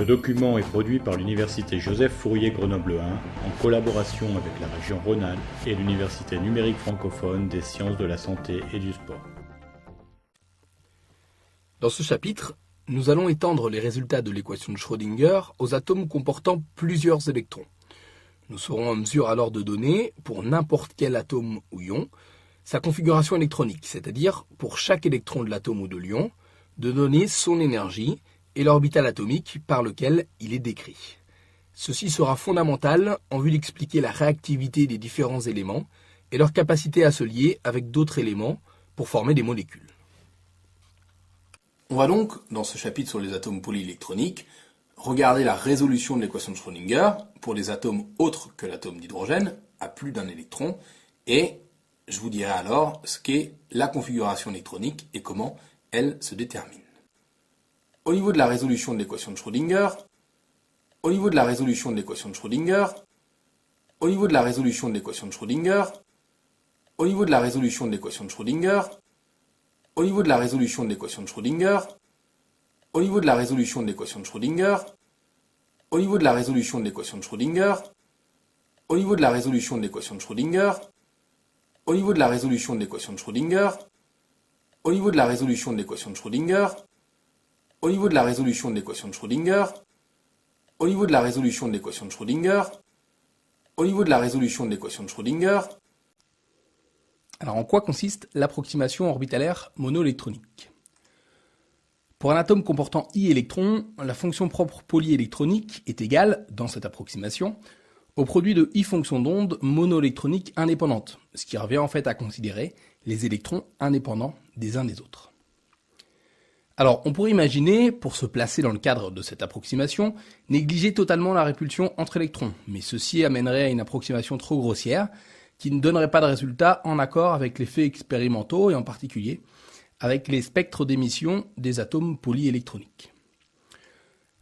Ce document est produit par l'Université Joseph Fourier Grenoble 1 en collaboration avec la région Rhône-Alpes et l'Université numérique francophone des sciences de la santé et du sport. Dans ce chapitre, nous allons étendre les résultats de l'équation de Schrödinger aux atomes comportant plusieurs électrons. Nous serons en mesure alors de donner, pour n'importe quel atome ou ion, sa configuration électronique, c'est-à-dire pour chaque électron de l'atome ou de l'ion, de donner son énergie et l'orbital atomique par lequel il est décrit. Ceci sera fondamental en vue d'expliquer la réactivité des différents éléments et leur capacité à se lier avec d'autres éléments pour former des molécules. On va donc, dans ce chapitre sur les atomes polyélectroniques, regarder la résolution de l'équation de Schrödinger pour les atomes autres que l'atome d'hydrogène, à plus d'un électron, et je vous dirai alors ce qu'est la configuration électronique et comment elle se détermine. Au niveau de la résolution de l'équation de Schrödinger, au niveau de la résolution de l'équation de Schrödinger, au niveau de la résolution de l'équation de Schrödinger, au niveau de la résolution de l'équation de Schrödinger, au niveau de la résolution de l'équation de Schrödinger, au niveau de la résolution de l'équation de Schrödinger, au niveau de la résolution de l'équation de Schrödinger, au niveau de la résolution de l'équation de Schrödinger, au niveau de la résolution de l'équation de Schrödinger, au niveau de la résolution de l'équation de Schrödinger, au niveau de la résolution de l'équation de Schrödinger, au niveau de la résolution de l'équation de Schrödinger, au niveau de la résolution de l'équation de Schrödinger. Alors en quoi consiste l'approximation orbitalaire monoélectronique? Pour un atome comportant I électrons, la fonction propre polyélectronique est égale, dans cette approximation, au produit de I fonctions d'onde monoélectroniques indépendantes, ce qui revient en fait à considérer les électrons indépendants des uns des autres. Alors, on pourrait imaginer, pour se placer dans le cadre de cette approximation, négliger totalement la répulsion entre électrons, mais ceci amènerait à une approximation trop grossière, qui ne donnerait pas de résultat en accord avec les faits expérimentaux et en particulier avec les spectres d'émission des atomes polyélectroniques.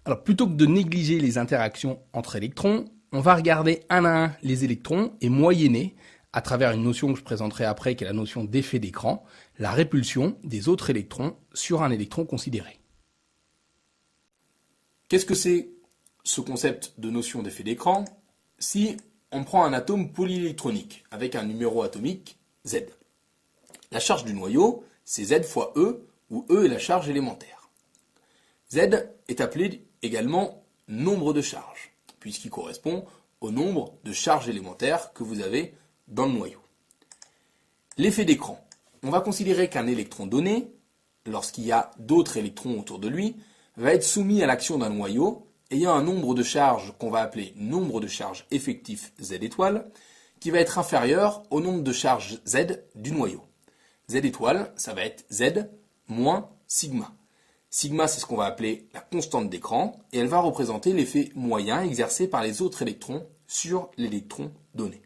Alors, plutôt que de négliger les interactions entre électrons, on va regarder un à un les électrons et moyenner, à travers une notion que je présenterai après, qui est la notion d'effet d'écran, la répulsion des autres électrons sur un électron considéré. Qu'est-ce que c'est ce concept de notion d'effet d'écran? Si on prend un atome polyélectronique avec un numéro atomique Z. La charge du noyau, c'est Z fois E, où E est la charge élémentaire. Z est appelé également nombre de charges, puisqu'il correspond au nombre de charges élémentaires que vous avez dans le noyau. L'effet d'écran. On va considérer qu'un électron donné, lorsqu'il y a d'autres électrons autour de lui, va être soumis à l'action d'un noyau ayant un nombre de charges qu'on va appeler nombre de charges effectif Z étoile, qui va être inférieur au nombre de charges Z du noyau. Z étoile, ça va être Z moins sigma. Sigma, c'est ce qu'on va appeler la constante d'écran, et elle va représenter l'effet moyen exercé par les autres électrons sur l'électron donné.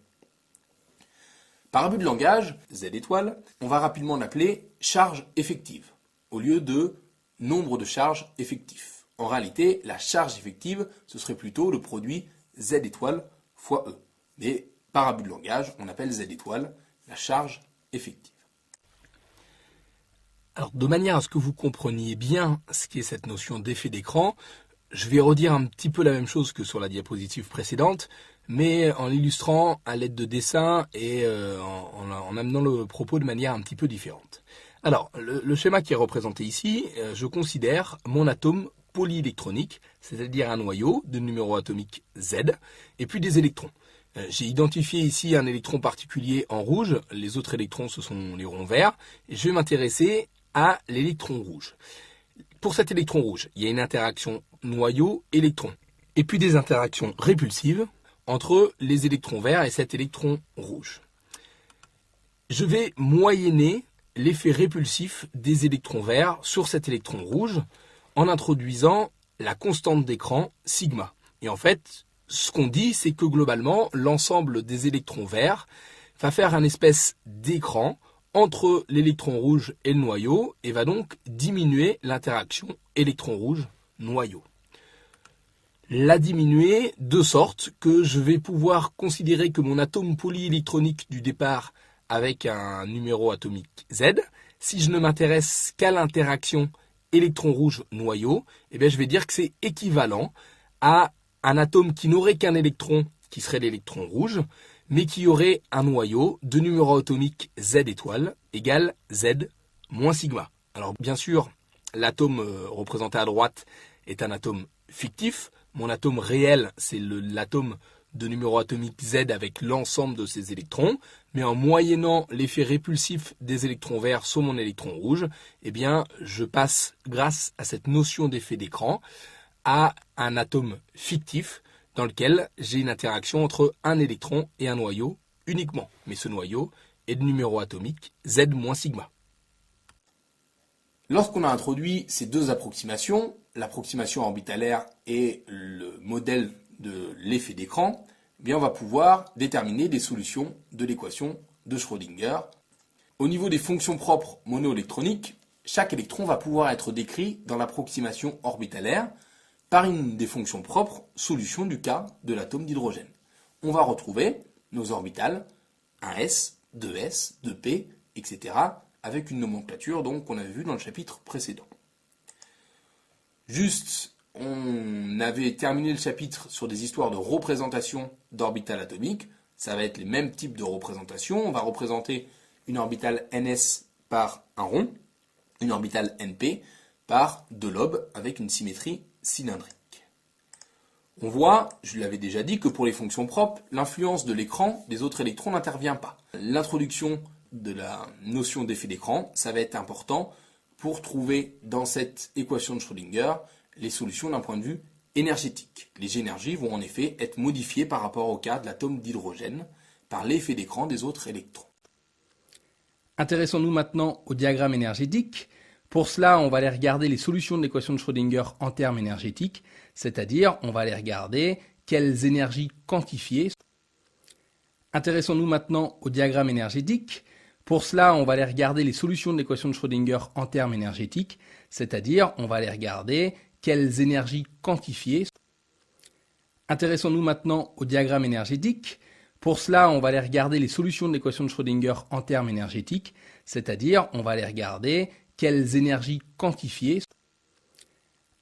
Par abus de langage, Z étoile, on va rapidement l'appeler charge effective, au lieu de nombre de charges effectifs. En réalité, la charge effective, ce serait plutôt le produit Z étoile fois E. Mais par abus de langage, on appelle Z étoile la charge effective. Alors, de manière à ce que vous compreniez bien ce qu'est cette notion d'effet d'écran, je vais redire un petit peu la même chose que sur la diapositive précédente, mais en l'illustrant à l'aide de dessins et en amenant le propos de manière un petit peu différente. Alors, le schéma qui est représenté ici, je considère mon atome polyélectronique, c'est-à-dire un noyau de numéro atomique Z, et puis des électrons. J'ai identifié ici un électron particulier en rouge, les autres électrons ce sont les ronds verts, et je vais m'intéresser à l'électron rouge. Pour cet électron rouge, il y a une interaction noyau-électron, et puis des interactions répulsives entre les électrons verts et cet électron rouge. Je vais moyenner l'effet répulsif des électrons verts sur cet électron rouge en introduisant la constante d'écran sigma. Et en fait, ce qu'on dit, c'est que globalement, l'ensemble des électrons verts va faire un espèce d'écran entre l'électron rouge et le noyau et va donc diminuer l'interaction électron rouge-noyau. La diminuer de sorte que je vais pouvoir considérer que mon atome polyélectronique du départ avec un numéro atomique Z, si je ne m'intéresse qu'à l'interaction électron rouge noyau, eh bien je vais dire que c'est équivalent à un atome qui n'aurait qu'un électron, qui serait l'électron rouge, mais qui aurait un noyau de numéro atomique Z étoile égale Z moins sigma. Alors bien sûr, l'atome représenté à droite est un atome fictif. Mon atome réel, c'est l'atome de numéro atomique Z avec l'ensemble de ses électrons, mais en moyennant l'effet répulsif des électrons verts sur mon électron rouge, eh bien, je passe, grâce à cette notion d'effet d'écran, à un atome fictif dans lequel j'ai une interaction entre un électron et un noyau uniquement. Mais ce noyau est de numéro atomique Z moins sigma. Lorsqu'on a introduit ces deux approximations, l'approximation orbitalaire et le modèle de l'effet d'écran, eh bien on va pouvoir déterminer des solutions de l'équation de Schrödinger. Au niveau des fonctions propres monoélectroniques, chaque électron va pouvoir être décrit dans l'approximation orbitalaire par une des fonctions propres solution du cas de l'atome d'hydrogène. On va retrouver nos orbitales 1s, 2s, 2p, etc. avec une nomenclature donc qu'on avait vue dans le chapitre précédent. Juste, on avait terminé le chapitre sur des histoires de représentation d'orbitales atomiques. Ça va être les mêmes types de représentations. On va représenter une orbitale ns par un rond, une orbitale np par deux lobes avec une symétrie cylindrique. On voit, je l'avais déjà dit, que pour les fonctions propres, l'influence de l'écran des autres électrons n'intervient pas. L'introduction de la notion d'effet d'écran, ça va être important pour trouver dans cette équation de Schrödinger les solutions d'un point de vue énergétique. Les énergies vont en effet être modifiées par rapport au cas de l'atome d'hydrogène par l'effet d'écran des autres électrons. Intéressons-nous maintenant au diagramme énergétique. Pour cela, on va aller regarder les solutions de l'équation de Schrödinger en termes énergétiques, c'est-à-dire on va aller regarder quelles énergies quantifiées. Intéressons-nous maintenant au diagramme énergétique. Pour cela, on va aller regarder les solutions de l'équation de Schrödinger en termes énergétiques, c'est-à-dire on va aller regarder quelles énergies quantifiées. Intéressons-nous maintenant au diagramme énergétique. Pour cela, on va aller regarder les solutions de l'équation de Schrödinger en termes énergétiques, c'est-à-dire on va aller regarder quelles énergies quantifiées.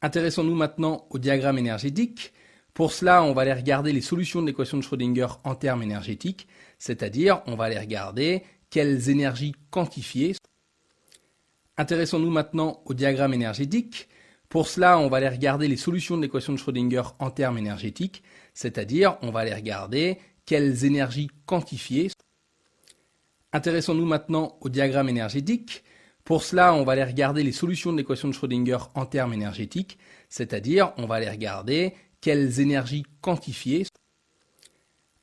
Intéressons-nous maintenant au diagramme énergétique. Pour cela, on va aller regarder les solutions de l'équation de Schrödinger en termes énergétiques, c'est-à-dire on va aller regarder quelles énergies quantifiées. Intéressons-nous maintenant au diagramme énergétique. Pour cela, on va aller regarder les solutions de l'équation de Schrödinger en termes énergétiques, c'est-à-dire on va aller regarder quelles énergies quantifiées. Intéressons-nous maintenant au diagramme énergétique. Pour cela, on va aller regarder les solutions de l'équation de Schrödinger en termes énergétiques, c'est-à-dire on va aller regarder quelles énergies quantifiées.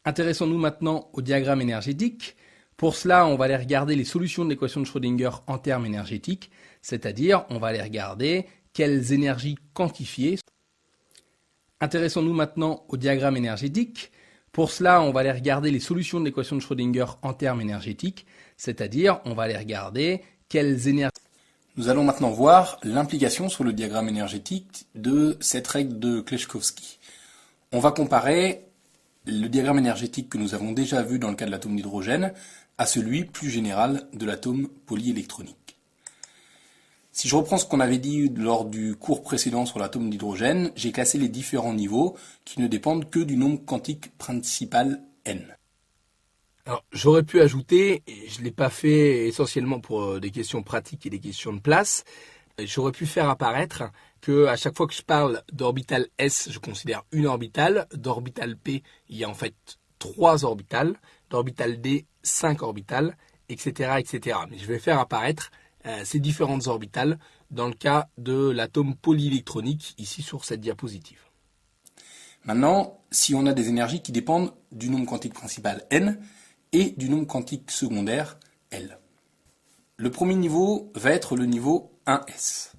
Intéressons-nous maintenant au diagramme énergétique. Pour cela, on va aller regarder les solutions de l'équation de Schrödinger en termes énergétiques, c'est-à-dire on va aller regarder quelles énergies quantifiées. Intéressons-nous maintenant au diagramme énergétique. Pour cela, on va aller regarder les solutions de l'équation de Schrödinger en termes énergétiques, c'est-à-dire on va aller regarder quelles énergies. Nous allons maintenant voir l'implication sur le diagramme énergétique de cette règle de Kleshkovsky. On va comparer le diagramme énergétique que nous avons déjà vu dans le cas de l'atome d'hydrogène à celui plus général de l'atome polyélectronique. Si je reprends ce qu'on avait dit lors du cours précédent sur l'atome d'hydrogène, j'ai classé les différents niveaux qui ne dépendent que du nombre quantique principal n. Alors, j'aurais pu ajouter, et je ne l'ai pas fait essentiellement pour des questions pratiques et des questions de place, j'aurais pu faire apparaître que à chaque fois que je parle d'orbital S, je considère une orbitale, d'orbital P, il y a en fait 3 orbitales, d'orbital D, 5 orbitales, etc., etc. Mais je vais faire apparaître ces différentes orbitales dans le cas de l'atome polyélectronique, ici sur cette diapositive. Maintenant, si on a des énergies qui dépendent du nombre quantique principal n et du nombre quantique secondaire L. Le premier niveau va être le niveau 1s.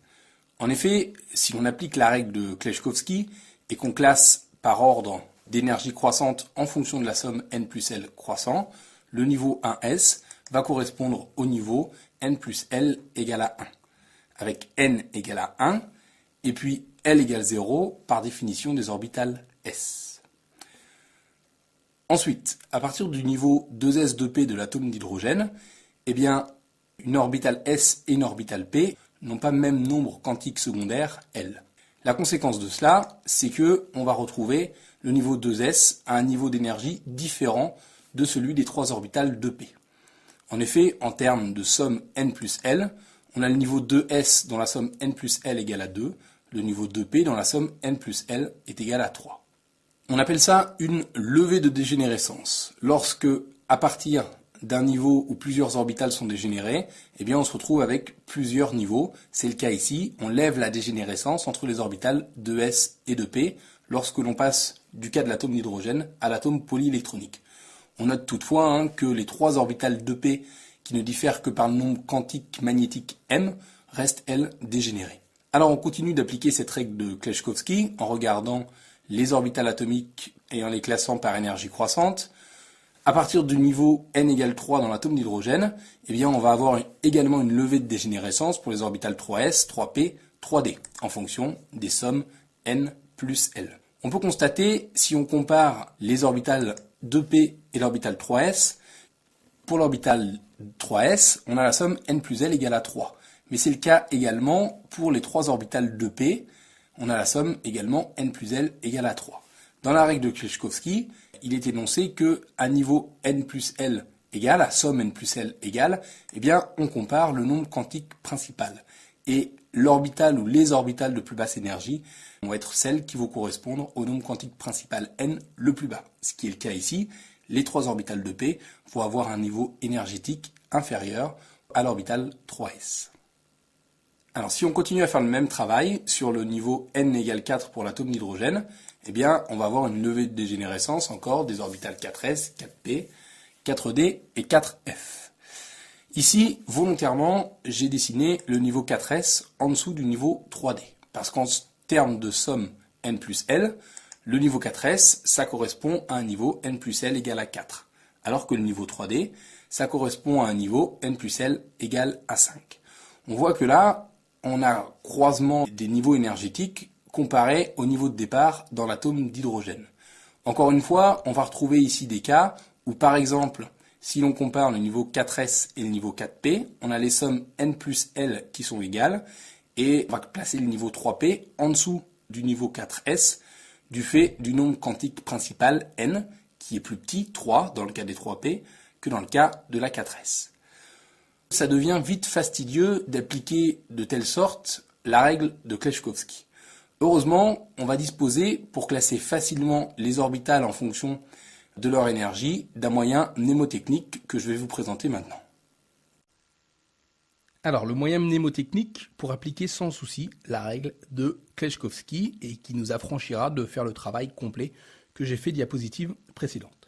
En effet, si l'on applique la règle de Kleshkovsky et qu'on classe par ordre d'énergie croissante en fonction de la somme n plus L croissant, le niveau 1s va correspondre au niveau n plus L égale à 1, avec n égale à 1, et puis L égale 0 par définition des orbitales S. Ensuite, à partir du niveau 2s 2p de l'atome d'hydrogène, eh bien, une orbitale S et une orbitale P, n'ont pas le même nombre quantique secondaire L. La conséquence de cela, c'est que on va retrouver le niveau 2s à un niveau d'énergie différent de celui des trois orbitales 2p. En effet, en termes de somme n plus L, on a le niveau 2s dont la somme n plus L égale à 2, le niveau 2p dont la somme n plus L est égale à 3. On appelle ça une levée de dégénérescence. Lorsque, à partir d'un niveau où plusieurs orbitales sont dégénérées, eh bien on se retrouve avec plusieurs niveaux. C'est le cas ici, on lève la dégénérescence entre les orbitales 2s et 2p lorsque l'on passe du cas de l'atome d'hydrogène à l'atome polyélectronique. On note toutefois que les trois orbitales 2p qui ne diffèrent que par le nombre quantique magnétique m restent, elles, dégénérées. Alors on continue d'appliquer cette règle de Kleshkovsky en regardant les orbitales atomiques et en les classant par énergie croissante. À partir du niveau n égale 3 dans l'atome d'hydrogène, eh bien on va avoir également une levée de dégénérescence pour les orbitales 3s, 3p, 3d, en fonction des sommes n plus L. On peut constater, si on compare les orbitales 2p et l'orbital 3s, pour l'orbital 3s, on a la somme n plus L égale à 3. Mais c'est le cas également pour les trois orbitales 2p, on a la somme également n plus L égale à 3. Dans la règle de Kleshkovsky, il est énoncé que à niveau n plus L égale, à somme n plus L égale, eh bien on compare le nombre quantique principal. Et l'orbital ou les orbitales de plus basse énergie vont être celles qui vont correspondre au nombre quantique principal n le plus bas. Ce qui est le cas ici, les trois orbitales de p vont avoir un niveau énergétique inférieur à l'orbital 3s. Alors si on continue à faire le même travail sur le niveau n égale 4 pour l'atome d'hydrogène, eh bien on va avoir une levée de dégénérescence encore des orbitales 4s, 4p, 4d et 4f. Ici, volontairement, j'ai dessiné le niveau 4s en dessous du niveau 3d. Parce qu'en termes de somme n plus L, le niveau 4s, ça correspond à un niveau n plus L égale à 4. Alors que le niveau 3d, ça correspond à un niveau n plus L égale à 5. On voit que là, on a croisement des niveaux énergétiques comparés au niveau de départ dans l'atome d'hydrogène. Encore une fois, on va retrouver ici des cas où, par exemple, si l'on compare le niveau 4s et le niveau 4p, on a les sommes n plus L qui sont égales, et on va placer le niveau 3p en dessous du niveau 4s, du fait du nombre quantique principal n, qui est plus petit, 3 dans le cas des 3p, que dans le cas de la 4s. Ça devient vite fastidieux d'appliquer de telle sorte la règle de Kleshkovsky. Heureusement, on va disposer, pour classer facilement les orbitales en fonction de leur énergie, d'un moyen mnémotechnique que je vais vous présenter maintenant. Alors, le moyen mnémotechnique pour appliquer sans souci la règle de Kleshkovsky et qui nous affranchira de faire le travail complet que j'ai fait diapositive précédente.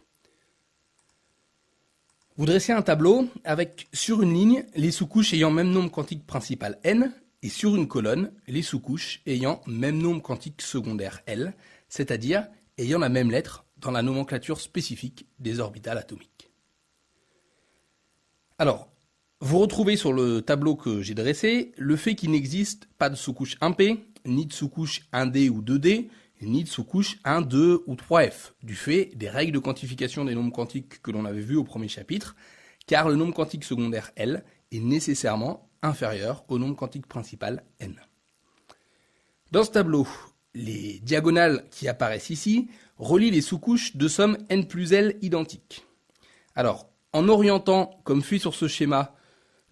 Vous dressez un tableau avec, sur une ligne, les sous-couches ayant même nombre quantique principal n, et sur une colonne, les sous-couches ayant même nombre quantique secondaire L, c'est-à-dire ayant la même lettre dans la nomenclature spécifique des orbitales atomiques. Alors, vous retrouvez sur le tableau que j'ai dressé le fait qu'il n'existe pas de sous-couche 1p, ni de sous-couche 1d ou 2d, ni de sous-couche 1, 2 ou 3f, du fait des règles de quantification des nombres quantiques que l'on avait vues au premier chapitre, car le nombre quantique secondaire L est nécessairement inférieur au nombre quantique principal n. Dans ce tableau, les diagonales qui apparaissent ici relient les sous-couches de somme n plus L identiques. Alors, en orientant, comme fait sur ce schéma,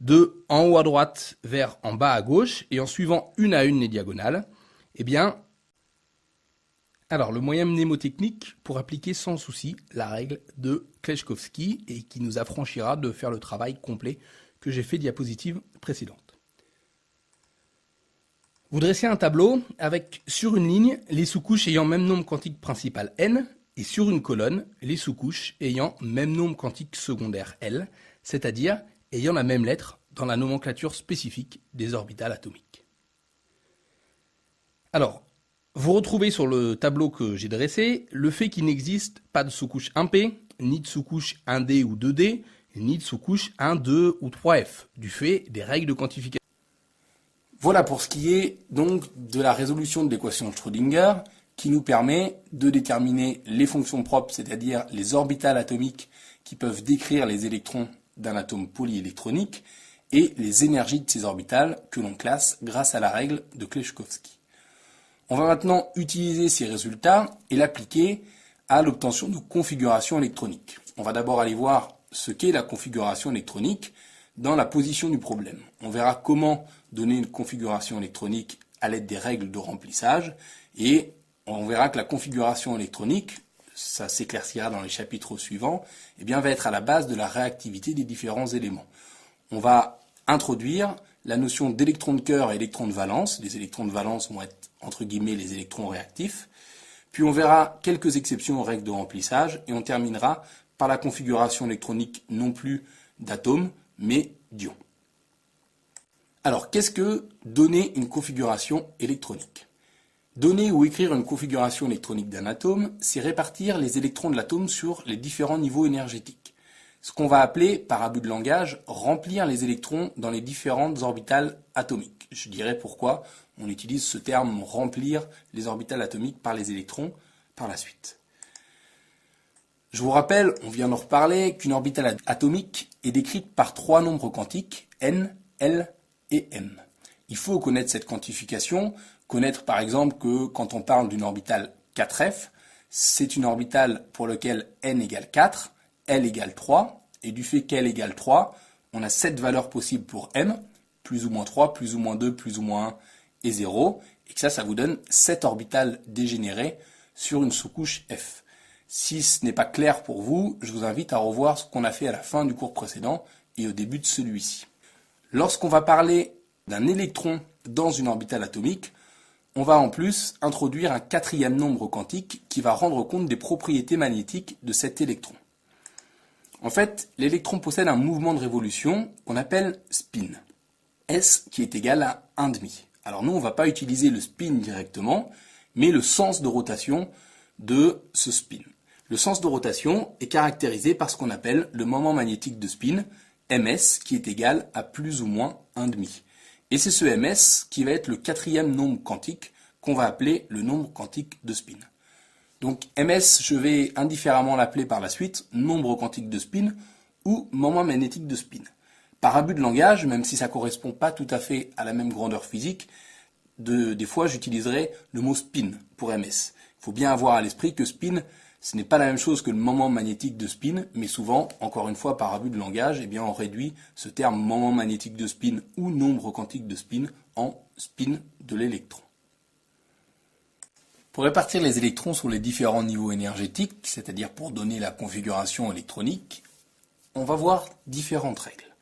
de en haut à droite vers en bas à gauche, et en suivant une à une les diagonales, eh bien, alors le moyen mnémotechnique pour appliquer sans souci la règle de Kleshkovsky et qui nous affranchira de faire le travail complet que j'ai fait diapositive précédente. Vous dressez un tableau avec, sur une ligne, les sous-couches ayant même nombre quantique principal n, et sur une colonne, les sous-couches ayant même nombre quantique secondaire L, c'est-à-dire ayant la même lettre dans la nomenclature spécifique des orbitales atomiques. Alors, vous retrouvez sur le tableau que j'ai dressé le fait qu'il n'existe pas de sous-couche 1p, ni de sous-couche 1d ou 2d, ni de sous-couche 1, 2 ou 3f, du fait des règles de quantification. Voilà pour ce qui est donc de la résolution de l'équation de Schrödinger, qui nous permet de déterminer les fonctions propres, c'est-à-dire les orbitales atomiques qui peuvent décrire les électrons d'un atome polyélectronique, et les énergies de ces orbitales que l'on classe grâce à la règle de Kleshkovsky. On va maintenant utiliser ces résultats et l'appliquer à l'obtention de configurations électroniques. On va d'abord aller voir ce qu'est la configuration électronique dans la position du problème. On verra comment donner une configuration électronique à l'aide des règles de remplissage et on verra que la configuration électronique, ça s'éclaircira dans les chapitres suivants, va être à la base de la réactivité des différents éléments. On va introduire la notion d'électron de cœur et électron de valence. Les électrons de valence vont être entre guillemets les électrons réactifs. Puis on verra quelques exceptions aux règles de remplissage et on terminera par la configuration électronique non plus d'atomes mais d'ions. Alors qu'est-ce que donner une configuration électronique ? Donner ou écrire une configuration électronique d'un atome, c'est répartir les électrons de l'atome sur les différents niveaux énergétiques. Ce qu'on va appeler, par abus de langage, remplir les électrons dans les différentes orbitales atomiques. Je dirai pourquoi on utilise ce terme remplir les orbitales atomiques par les électrons par la suite. Je vous rappelle, on vient d'en reparler, qu'une orbitale atomique est décrite par trois nombres quantiques, n, l et m. Il faut connaître cette quantification, connaître par exemple que quand on parle d'une orbitale 4f, c'est une orbitale pour laquelle n égale 4, l égale 3, et du fait qu'l égale 3, on a 7 valeurs possibles pour m, plus ou moins 3, plus ou moins 2, plus ou moins 1 et 0, et que ça vous donne 7 orbitales dégénérées sur une sous-couche f. Si ce n'est pas clair pour vous, je vous invite à revoir ce qu'on a fait à la fin du cours précédent et au début de celui-ci. Lorsqu'on va parler d'un électron dans une orbitale atomique, on va en plus introduire un quatrième nombre quantique qui va rendre compte des propriétés magnétiques de cet électron. En fait, l'électron possède un mouvement de révolution qu'on appelle spin, S qui est égal à 1,5. Alors nous, on ne va pas utiliser le spin directement, mais le sens de rotation de ce spin. Le sens de rotation est caractérisé par ce qu'on appelle le moment magnétique de spin, ms, qui est égal à plus ou moins 1,5. Et c'est ce ms qui va être le quatrième nombre quantique qu'on va appeler le nombre quantique de spin. Donc ms, je vais indifféremment l'appeler par la suite nombre quantique de spin ou moment magnétique de spin. Par abus de langage, même si ça ne correspond pas tout à fait à la même grandeur physique, des fois j'utiliserai le mot spin pour ms. Il faut bien avoir à l'esprit que spin, ce n'est pas la même chose que le moment magnétique de spin, mais souvent, encore une fois par abus de langage, on réduit ce terme moment magnétique de spin ou nombre quantique de spin en spin de l'électron. Pour répartir les électrons sur les différents niveaux énergétiques, c'est-à-dire pour donner la configuration électronique, on va voir différentes règles.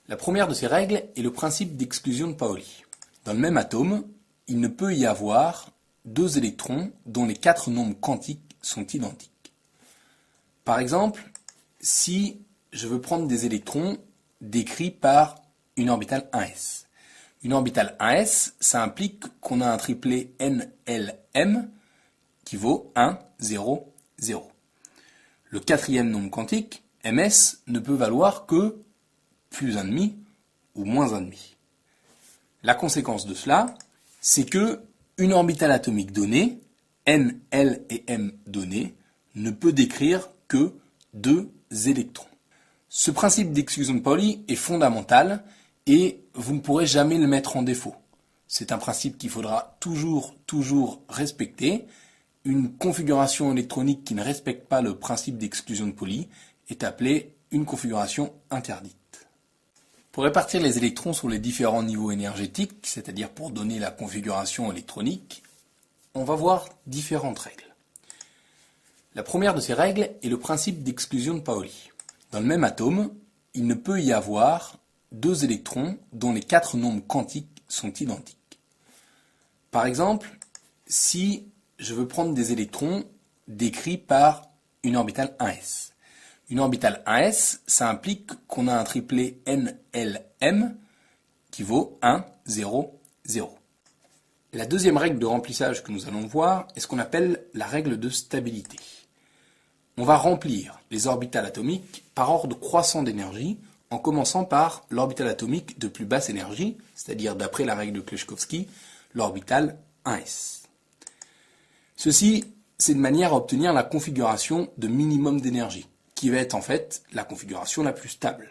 La première de ces règles est le principe d'exclusion de Pauli. Dans le même atome, il ne peut y avoir deux électrons dont les 4 nombres quantiques sont identiques. Par exemple, si je veux prendre des électrons décrits par une orbitale 1s. Une orbitale 1s, ça implique qu'on a un triplet NLM qui vaut 1, 0, 0. Le quatrième nombre quantique, ms, ne peut valoir que plus 1,5 ou moins 1,5. La conséquence de cela, c'est que une orbitale atomique donnée, N, L et M donnée, ne peut décrire que 2 électrons. Ce principe d'exclusion de Pauli est fondamental et vous ne pourrez jamais le mettre en défaut. C'est un principe qu'il faudra toujours respecter. Une configuration électronique qui ne respecte pas le principe d'exclusion de Pauli est appelée une configuration interdite. Pour répartir les électrons sur les différents niveaux énergétiques, c'est-à-dire pour donner la configuration électronique, on va voir différentes règles. La première de ces règles est le principe d'exclusion de Pauli. Dans le même atome, il ne peut y avoir 2 électrons dont les 4 nombres quantiques sont identiques. Par exemple, si je veux prendre des électrons décrits par une orbitale 1s. Une orbitale 1s, ça implique qu'on a un triplet NLM qui vaut 1, 0, 0. La deuxième règle de remplissage que nous allons voir est ce qu'on appelle la règle de stabilité. On va remplir les orbitales atomiques par ordre croissant d'énergie en commençant par l'orbitale atomique de plus basse énergie, c'est-à-dire d'après la règle de Kleshkovsky, l'orbitale 1s. Ceci, c'est de manière à obtenir la configuration de minimum d'énergie, qui va être en fait la configuration la plus stable.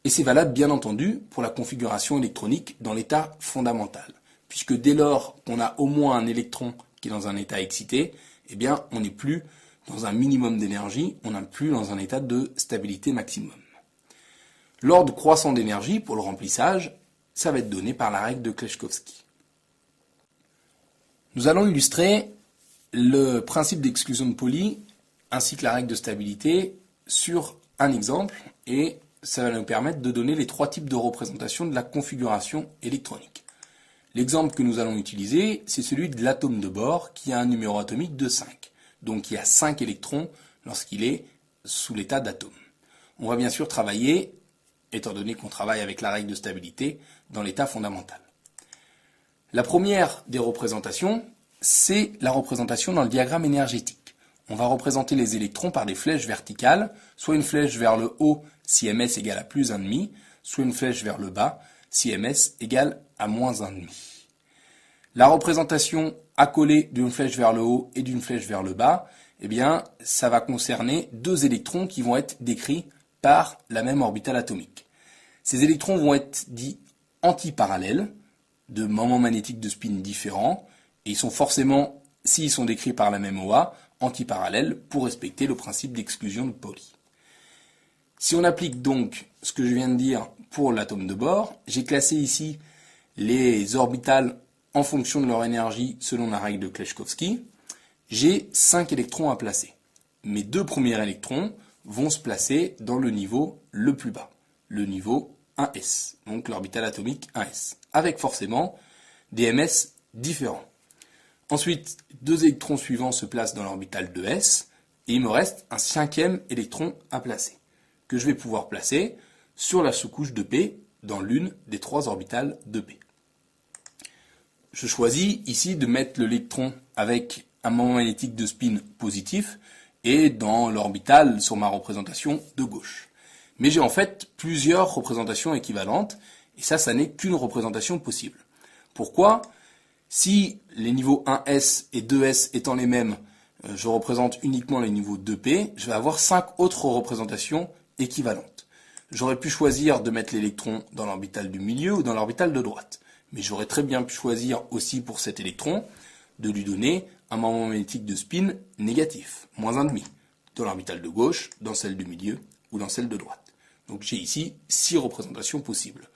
Et c'est valable bien entendu pour la configuration électronique dans l'état fondamental, puisque dès lors qu'on a au moins un électron qui est dans un état excité, eh bien on n'est plus dans un minimum d'énergie, on n'est plus dans un état de stabilité maximum. L'ordre croissant d'énergie pour le remplissage, ça va être donné par la règle de Kleshkovsky. Nous allons illustrer le principe d'exclusion de Pauli ainsi que la règle de stabilité sur un exemple, et ça va nous permettre de donner les trois types de représentation de la configuration électronique. L'exemple que nous allons utiliser, c'est celui de l'atome de bore qui a un numéro atomique de 5. Donc il y a 5 électrons lorsqu'il est sous l'état d'atome. On va bien sûr travailler, étant donné qu'on travaille avec la règle de stabilité, dans l'état fondamental. La première des représentations, c'est la représentation dans le diagramme énergétique. On va représenter les électrons par des flèches verticales, soit une flèche vers le haut si ms égale à plus 1,5, soit une flèche vers le bas si ms égale à moins 1,5. La représentation accolée d'une flèche vers le haut et d'une flèche vers le bas, eh bien, ça va concerner deux électrons qui vont être décrits par la même orbitale atomique. Ces électrons vont être dits antiparallèles, de moments magnétiques de spin différents, et ils sont forcément, s'ils sont décrits par la même OA, antiparallèles pour respecter le principe d'exclusion de Pauli. Si on applique donc ce que je viens de dire pour l'atome de bore, j'ai classé ici les orbitales en fonction de leur énergie selon la règle de Kleshkovsky. J'ai 5 électrons à placer. Mes deux premiers électrons vont se placer dans le niveau le plus bas, le niveau 1s, donc l'orbital atomique 1s, avec forcément des ms différents. Ensuite, deux électrons suivants se placent dans l'orbital 2s, et il me reste un cinquième électron à placer, que je vais pouvoir placer sur la sous-couche de P dans l'une des trois orbitales de P. Je choisis ici de mettre l'électron avec un moment magnétique de spin positif et dans l'orbitale sur ma représentation de gauche. Mais j'ai en fait plusieurs représentations équivalentes, et ça n'est qu'une représentation possible. Pourquoi ? Si les niveaux 1s et 2s étant les mêmes, je représente uniquement les niveaux 2p, je vais avoir 5 autres représentations équivalentes. J'aurais pu choisir de mettre l'électron dans l'orbital du milieu ou dans l'orbital de droite. Mais j'aurais très bien pu choisir aussi pour cet électron de lui donner un moment magnétique de spin négatif, moins 1,5, dans l'orbital de gauche, dans celle du milieu ou dans celle de droite. Donc j'ai ici 6 représentations possibles.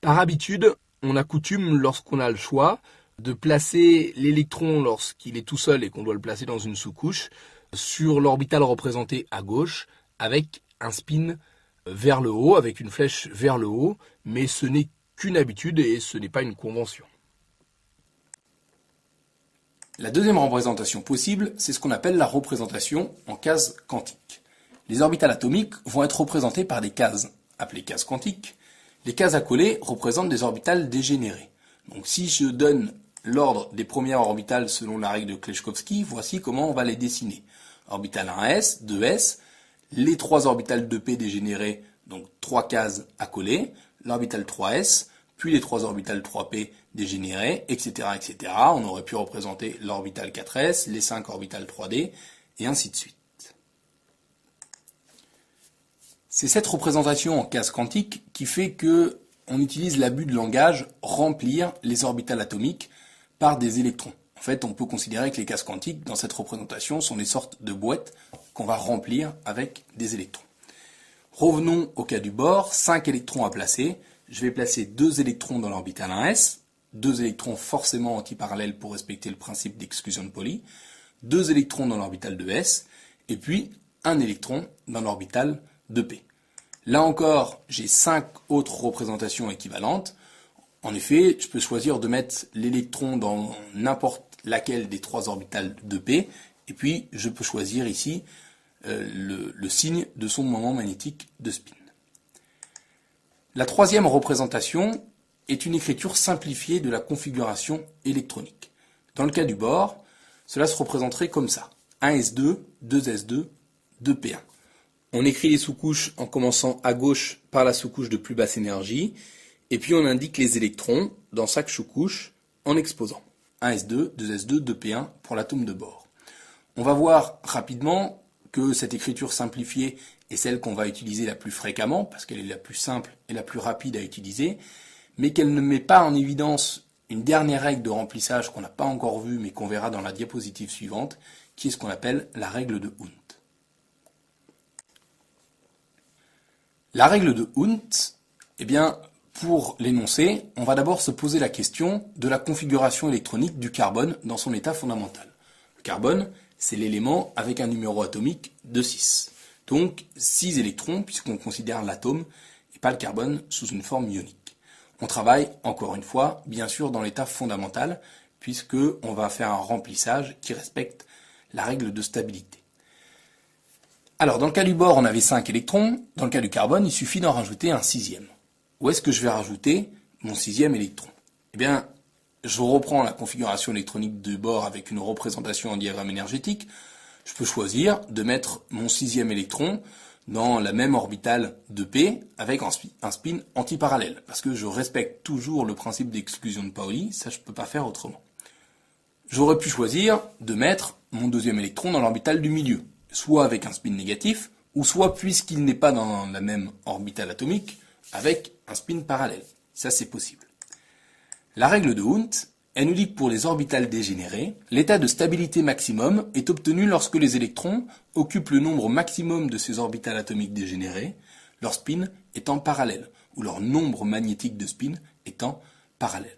Par habitude, on a coutume, lorsqu'on a le choix, de placer l'électron lorsqu'il est tout seul et qu'on doit le placer dans une sous-couche, sur l'orbitale représentée à gauche, avec un spin vers le haut, avec une flèche vers le haut, mais ce n'est qu'une habitude et ce n'est pas une convention. La deuxième représentation possible, c'est ce qu'on appelle la représentation en cases quantiques. Les orbitales atomiques vont être représentées par des cases, appelées cases quantiques. Les cases accolées représentent des orbitales dégénérées. Donc si je donne l'ordre des premières orbitales selon la règle de Kleshkovsky, voici comment on va les dessiner. Orbitale 1s, 2s, les trois orbitales 2p dégénérées, donc 3 cases accolées, l'orbitale 3s, puis les 3 orbitales 3p dégénérées, etc., etc. On aurait pu représenter l'orbitale 4s, les 5 orbitales 3d, et ainsi de suite. C'est cette représentation en case quantique qui fait que on utilise l'abus de langage remplir les orbitales atomiques par des électrons. En fait, on peut considérer que les cases quantiques dans cette représentation sont des sortes de boîtes qu'on va remplir avec des électrons. Revenons au cas du bore, 5 électrons à placer. Je vais placer 2 électrons dans l'orbitale 1s, 2 électrons forcément antiparallèles pour respecter le principe d'exclusion de Pauli, 2 électrons dans l'orbitale 2s, et puis un électron dans l'orbitale 2p. Là encore, j'ai 5 autres représentations équivalentes. En effet, je peux choisir de mettre l'électron dans n'importe laquelle des 3 orbitales 2p, et puis je peux choisir ici le signe de son moment magnétique de spin. La troisième représentation est une écriture simplifiée de la configuration électronique. Dans le cas du bore, cela se représenterait comme ça. 1s2, 2s2, 2p1. On écrit les sous-couches en commençant à gauche par la sous-couche de plus basse énergie, et puis on indique les électrons dans chaque sous-couche en exposant. 1s2, 2s2, 2p1 pour l'atome de bore. On va voir rapidement que cette écriture simplifiée est celle qu'on va utiliser la plus fréquemment, parce qu'elle est la plus simple et la plus rapide à utiliser, mais qu'elle ne met pas en évidence une dernière règle de remplissage qu'on n'a pas encore vue, mais qu'on verra dans la diapositive suivante, qui est ce qu'on appelle la règle de Hund. La règle de Hund, eh bien, pour l'énoncer, on va d'abord se poser la question de la configuration électronique du carbone dans son état fondamental. Le carbone, c'est l'élément avec un numéro atomique de 6. Donc 6 électrons, puisqu'on considère l'atome et pas le carbone sous une forme ionique. On travaille, encore une fois, bien sûr dans l'état fondamental, puisqu'on va faire un remplissage qui respecte la règle de stabilité. Alors, dans le cas du bore, on avait 5 électrons. Dans le cas du carbone, il suffit d'en rajouter un 6e. Où est-ce que je vais rajouter mon 6e électron? Eh bien, je reprends la configuration électronique du bore avec une représentation en diagramme énergétique. Je peux choisir de mettre mon 6e électron dans la même orbitale de P avec un spin antiparallèle. Parce que je respecte toujours le principe d'exclusion de Pauli, ça je ne peux pas faire autrement. J'aurais pu choisir de mettre mon 2e électron dans l'orbitale du milieu, soit avec un spin négatif, ou soit, puisqu'il n'est pas dans la même orbitale atomique, avec un spin parallèle. Ça, c'est possible. La règle de Hund, elle nous dit que pour les orbitales dégénérées, l'état de stabilité maximum est obtenu lorsque les électrons occupent le nombre maximum de ces orbitales atomiques dégénérées, leur spin étant parallèle, ou leur nombre magnétique de spin étant parallèle.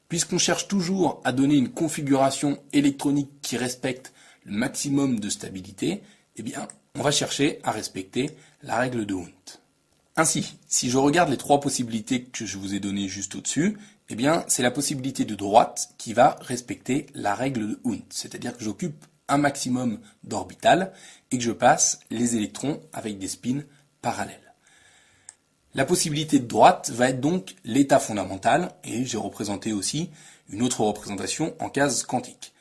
Puisqu'on cherche toujours à donner une configuration électronique qui respecte le maximum de stabilité, eh bien, on va chercher à respecter la règle de Hund. Ainsi, si je regarde les 3 possibilités que je vous ai données juste au-dessus, eh bien, c'est la possibilité de droite qui va respecter la règle de Hund. C'est-à-dire que j'occupe un maximum d'orbitales et que je passe les électrons avec des spins parallèles. La possibilité de droite va être donc l'état fondamental, et j'ai représenté aussi une autre représentation en case quantique.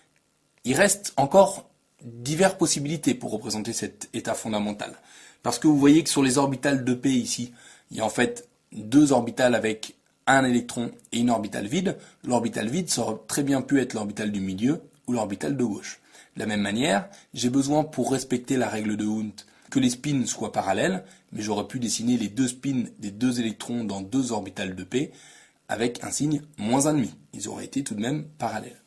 Il reste encore diverses possibilités pour représenter cet état fondamental. Parce que vous voyez que sur les orbitales de P ici, il y a en fait 2 orbitales avec un électron et une orbitale vide. L'orbitale vide, ça aurait très bien pu être l'orbitale du milieu ou l'orbitale de gauche. De la même manière, j'ai besoin pour respecter la règle de Hund que les spins soient parallèles, mais j'aurais pu dessiner les 2 spins des 2 électrons dans 2 orbitales de P avec un signe -1,5. Ils auraient été tout de même parallèles.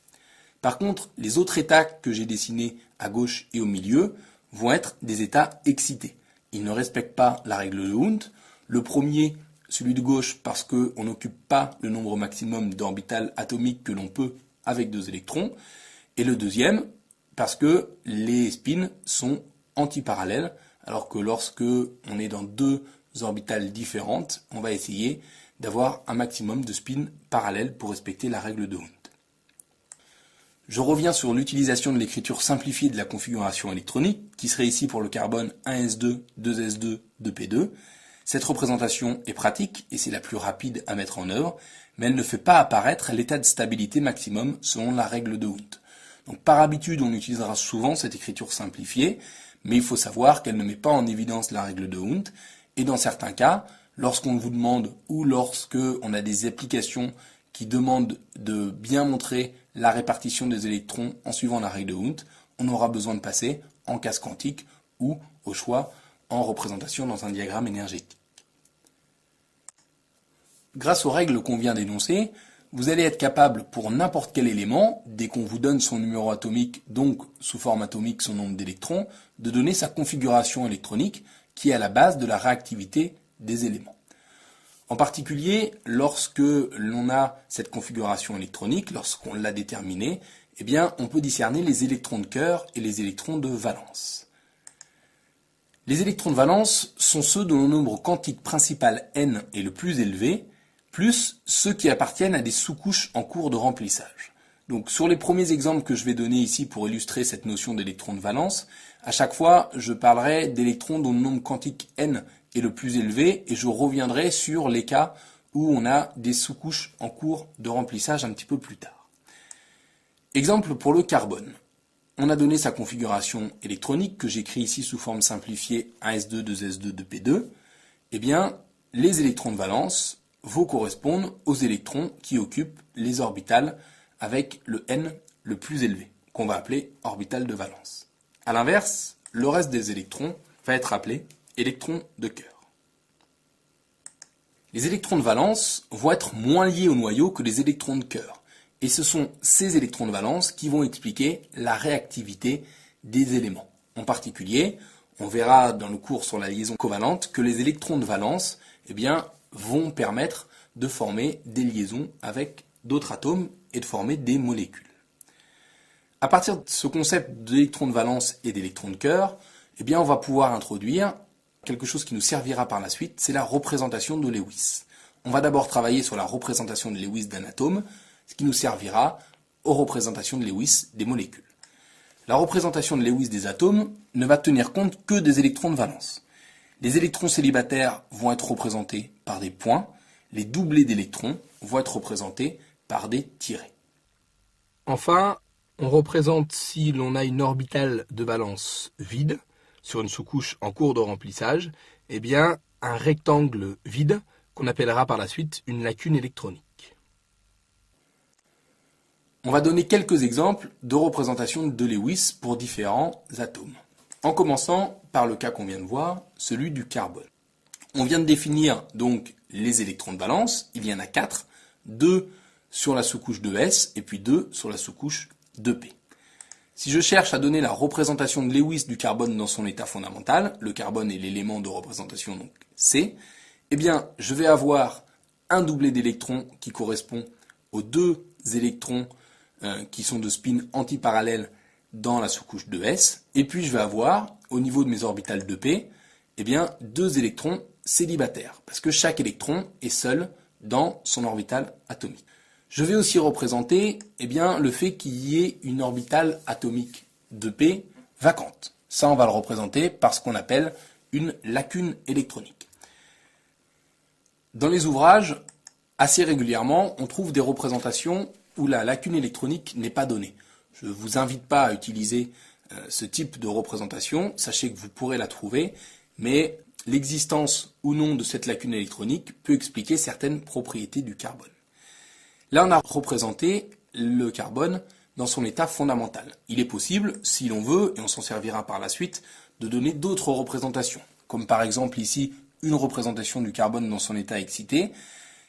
Par contre, les autres états que j'ai dessinés à gauche et au milieu vont être des états excités. Ils ne respectent pas la règle de Hund. Le premier, celui de gauche, parce qu'on n'occupe pas le nombre maximum d'orbitales atomiques que l'on peut avec 2 électrons. Et le deuxième, parce que les spins sont antiparallèles, alors que lorsque on est dans 2 orbitales différentes, on va essayer d'avoir un maximum de spins parallèles pour respecter la règle de Hund. Je reviens sur l'utilisation de l'écriture simplifiée de la configuration électronique, qui serait ici pour le carbone 1s2, 2s2, 2p2. Cette représentation est pratique et c'est la plus rapide à mettre en œuvre, mais elle ne fait pas apparaître l'état de stabilité maximum selon la règle de Hund. Donc par habitude, on utilisera souvent cette écriture simplifiée, mais il faut savoir qu'elle ne met pas en évidence la règle de Hund, et dans certains cas, lorsqu'on vous demande ou lorsque on a des applications qui demandent de bien montrer la répartition des électrons en suivant la règle de Hund, on aura besoin de passer en case quantique ou, au choix, en représentation dans un diagramme énergétique. Grâce aux règles qu'on vient d'énoncer, vous allez être capable pour n'importe quel élément, dès qu'on vous donne son numéro atomique, donc sous forme atomique son nombre d'électrons, de donner sa configuration électronique qui est à la base de la réactivité des éléments. En particulier, lorsque l'on a cette configuration électronique, lorsqu'on l'a déterminée, eh bien, on peut discerner les électrons de cœur et les électrons de valence. Les électrons de valence sont ceux dont le nombre quantique principal n est le plus élevé, plus ceux qui appartiennent à des sous-couches en cours de remplissage. Donc, sur les premiers exemples que je vais donner ici pour illustrer cette notion d'électrons de valence, à chaque fois, je parlerai d'électrons dont le nombre quantique n est le plus élevé et je reviendrai sur les cas où on a des sous-couches en cours de remplissage un petit peu plus tard. Exemple pour le carbone. On a donné sa configuration électronique que j'écris ici sous forme simplifiée 1s2, 2s2, 2p2. Eh bien, les électrons de valence vont correspondre aux électrons qui occupent les orbitales avec le n le plus élevé, qu'on va appeler orbital de valence. A l'inverse, le reste des électrons va être appelé électrons de cœur. Les électrons de valence vont être moins liés au noyau que les électrons de cœur. Et ce sont ces électrons de valence qui vont expliquer la réactivité des éléments. En particulier, on verra dans le cours sur la liaison covalente que les électrons de valence vont permettre de former des liaisons avec d'autres atomes et de former des molécules. À partir de ce concept d'électrons de valence et d'électrons de cœur, on va pouvoir introduire quelque chose qui nous servira par la suite, c'est la représentation de Lewis. On va d'abord travailler sur la représentation de Lewis d'un atome, ce qui nous servira aux représentations de Lewis des molécules. La représentation de Lewis des atomes ne va tenir compte que des électrons de valence. Les électrons célibataires vont être représentés par des points, les doublés d'électrons vont être représentés par des tirets. Enfin, on représente si l'on a une orbitale de valence vide, sur une sous-couche en cours de remplissage, un rectangle vide qu'on appellera par la suite une lacune électronique. On va donner quelques exemples de représentation de Lewis pour différents atomes. En commençant par le cas qu'on vient de voir, celui du carbone. On vient de définir donc les électrons de valence, il y en a 4, 2 sur la sous-couche de S et puis 2 sur la sous-couche de P. Si je cherche à donner la représentation de Lewis du carbone dans son état fondamental, le carbone est l'élément de représentation donc C, je vais avoir un doublet d'électrons qui correspond aux 2 électrons qui sont de spin antiparallèle dans la sous-couche de S, et puis je vais avoir, au niveau de mes orbitales de P, 2 électrons célibataires, parce que chaque électron est seul dans son orbitale atomique. Je vais aussi représenter le fait qu'il y ait une orbitale atomique de P vacante. Ça, on va le représenter par ce qu'on appelle une lacune électronique. Dans les ouvrages, assez régulièrement, on trouve des représentations où la lacune électronique n'est pas donnée. Je ne vous invite pas à utiliser ce type de représentation, sachez que vous pourrez la trouver, mais l'existence ou non de cette lacune électronique peut expliquer certaines propriétés du carbone. Là, on a représenté le carbone dans son état fondamental. Il est possible, si l'on veut, et on s'en servira par la suite, de donner d'autres représentations, comme par exemple ici une représentation du carbone dans son état excité,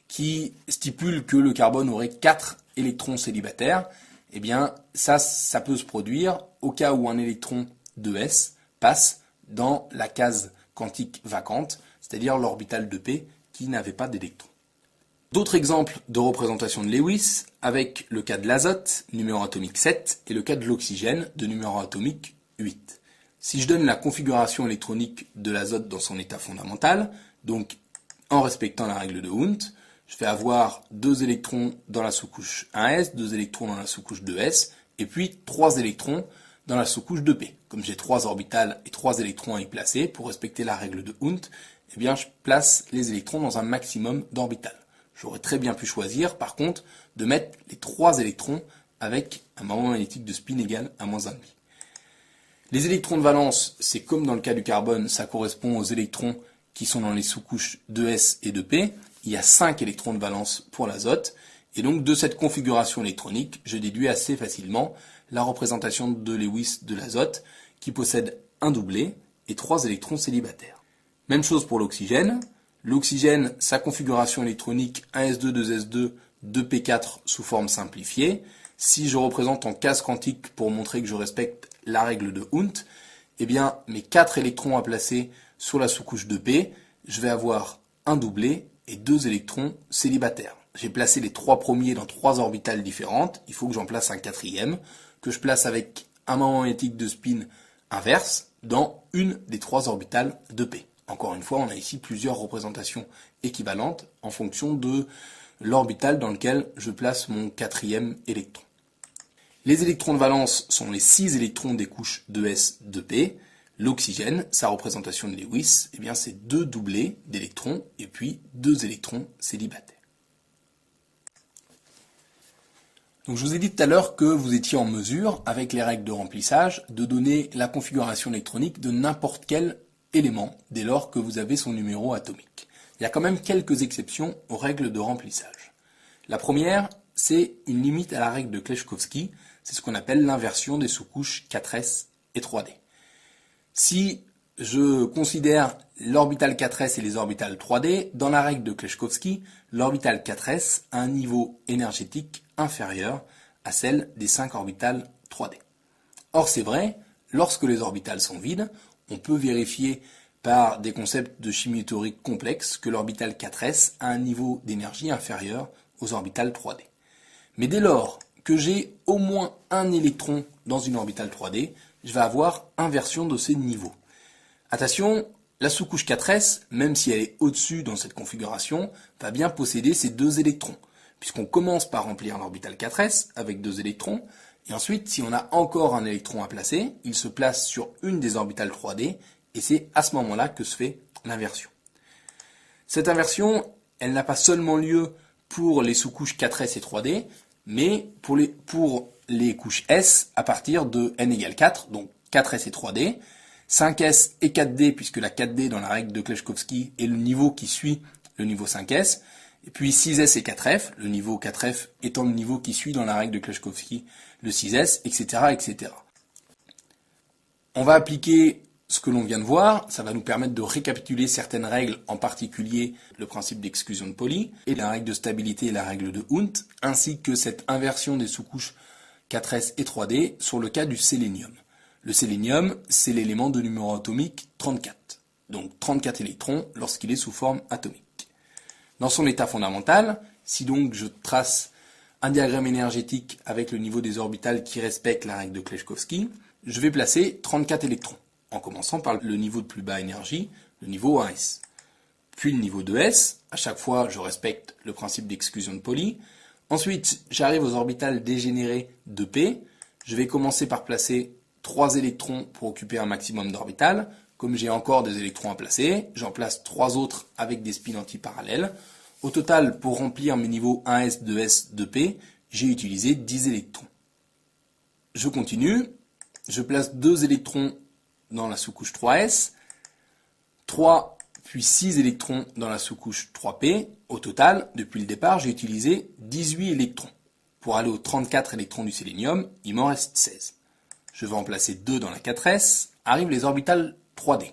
qui stipule que le carbone aurait 4 électrons célibataires. Ça peut se produire au cas où un électron de S passe dans la case quantique vacante, c'est-à-dire l'orbitale de P qui n'avait pas d'électrons. D'autres exemples de représentation de Lewis avec le cas de l'azote, numéro atomique 7, et le cas de l'oxygène, de numéro atomique 8. Si je donne la configuration électronique de l'azote dans son état fondamental, donc en respectant la règle de Hund, je vais avoir 2 électrons dans la sous-couche 1s, 2 électrons dans la sous-couche 2s, et puis 3 électrons dans la sous-couche 2p. Comme j'ai 3 orbitales et 3 électrons à y placer, pour respecter la règle de Hund, je place les électrons dans un maximum d'orbitales. J'aurais très bien pu choisir, par contre, de mettre les 3 électrons avec un moment magnétique de spin égal à -1,5. Les électrons de valence, c'est comme dans le cas du carbone, ça correspond aux électrons qui sont dans les sous-couches 2s et 2p. Il y a 5 électrons de valence pour l'azote. Et donc, de cette configuration électronique, je déduis assez facilement la représentation de Lewis de l'azote, qui possède un doublet et 3 électrons célibataires. Même chose pour l'oxygène. L'oxygène, sa configuration électronique 1s2, 2s2, 2p4 sous forme simplifiée. Si je représente en case quantique pour montrer que je respecte la règle de Hund, mes 4 électrons à placer sur la sous-couche de P, je vais avoir un doublet et 2 électrons célibataires. J'ai placé les 3 premiers dans 3 orbitales différentes, il faut que j'en place un 4e, que je place avec un moment magnétique de spin inverse dans une des 3 orbitales de P. Encore une fois, on a ici plusieurs représentations équivalentes en fonction de l'orbital dans lequel je place mon 4e électron. Les électrons de valence sont les 6 électrons des couches 2s, 2p. L'oxygène, sa représentation de Lewis, c'est 2 doublés d'électrons et puis 2 électrons célibataires. Donc je vous ai dit tout à l'heure que vous étiez en mesure, avec les règles de remplissage, de donner la configuration électronique de n'importe quel élément dès lors que vous avez son numéro atomique. Il y a quand même quelques exceptions aux règles de remplissage. La première, c'est une limite à la règle de Kleshkovsky, c'est ce qu'on appelle l'inversion des sous-couches 4s et 3d. Si je considère l'orbital 4s et les orbitales 3d. Dans la règle de Kleshkovsky, l'orbital 4s a un niveau énergétique inférieur à celle des 5 orbitales 3d. Or, c'est vrai, lorsque les orbitales sont vides, on peut vérifier par des concepts de chimie théorique complexes que l'orbital 4s a un niveau d'énergie inférieur aux orbitales 3d. Mais dès lors que j'ai au moins un électron dans une orbitale 3d, je vais avoir inversion de ces niveaux. Attention, la sous-couche 4s, même si elle est au-dessus dans cette configuration, va bien posséder ces 2 électrons, puisqu'on commence par remplir l'orbital 4s avec 2 électrons, et ensuite, si on a encore un électron à placer, il se place sur une des orbitales 3d, et c'est à ce moment-là que se fait l'inversion. Cette inversion, elle n'a pas seulement lieu pour les sous-couches 4s et 3d, mais pour les couches S à partir de n égale 4, donc 4s et 3d, 5s et 4d, puisque la 4d dans la règle de Kleshkovsky est le niveau qui suit le niveau 5s, et puis 6s et 4f, le niveau 4f étant le niveau qui suit dans la règle de Kleshkovsky le 6s, etc., etc. On va appliquer ce que l'on vient de voir, ça va nous permettre de récapituler certaines règles, en particulier le principe d'exclusion de Pauli, et la règle de stabilité et la règle de Hund, ainsi que cette inversion des sous-couches 4s et 3d sur le cas du sélénium. Le sélénium, c'est l'élément de numéro atomique 34, donc 34 électrons lorsqu'il est sous forme atomique. Dans son état fondamental, si donc je trace un diagramme énergétique avec le niveau des orbitales qui respecte la règle de Kleshkovsky, je vais placer 34 électrons, en commençant par le niveau de plus bas énergie, le niveau 1s. Puis le niveau 2s, à chaque fois je respecte le principe d'exclusion de Pauli. Ensuite, j'arrive aux orbitales dégénérées de P. Je vais commencer par placer 3 électrons pour occuper un maximum d'orbitales. Comme j'ai encore des électrons à placer, j'en place 3 autres avec des spins antiparallèles. Au total, pour remplir mes niveaux 1s, 2s, 2p, j'ai utilisé 10 électrons. Je continue. Je place 2 électrons dans la sous-couche 3s, 3 puis 6 électrons dans la sous-couche 3p. Au total, depuis le départ, j'ai utilisé 18 électrons. Pour aller aux 34 électrons du sélénium, il m'en reste 16. Je vais en placer 2 dans la 4s. Arrivent les orbitales 3d.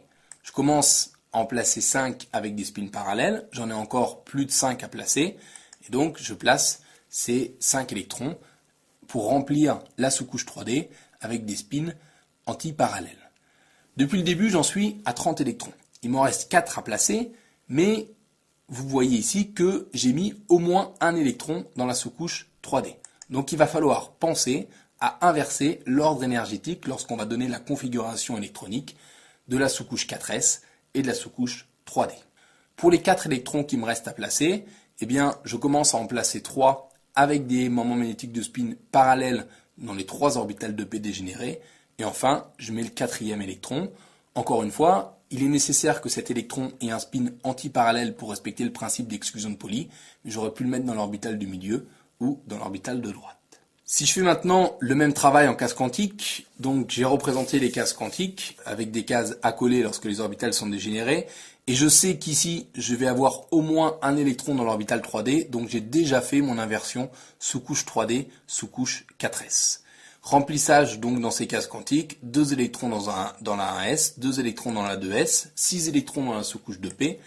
Je commence à en placer 5 avec des spins parallèles. J'en ai encore plus de 5 à placer. Et donc, je place ces 5 électrons pour remplir la sous-couche 3d avec des spins antiparallèles. Depuis le début, j'en suis à 30 électrons. Il m'en reste 4 à placer, mais vous voyez ici que j'ai mis au moins un électron dans la sous-couche 3d. Donc il va falloir penser à inverser l'ordre énergétique lorsqu'on va donner la configuration électronique de la sous-couche 4s et de la sous-couche 3d. Pour les 4 électrons qui me restent à placer, eh bien, je commence à en placer 3 avec des moments magnétiques de spin parallèles dans les 3 orbitales de P dégénérées. Et enfin, je mets le 4e électron. Encore une fois, il est nécessaire que cet électron ait un spin antiparallèle pour respecter le principe d'exclusion de Pauli, mais j'aurais pu le mettre dans l'orbitale du milieu ou dans l'orbitale de droite. Si je fais maintenant le même travail en case quantique, donc j'ai représenté les cases quantiques avec des cases accolées lorsque les orbitales sont dégénérées, et je sais qu'ici je vais avoir au moins un électron dans l'orbitale 3D, donc j'ai déjà fait mon inversion sous-couche 3D, sous-couche 4s. Remplissage donc dans ces cases quantiques, 2 électrons dans la 1s, 2 électrons dans la 2s, 6 électrons dans la sous-couche 2p,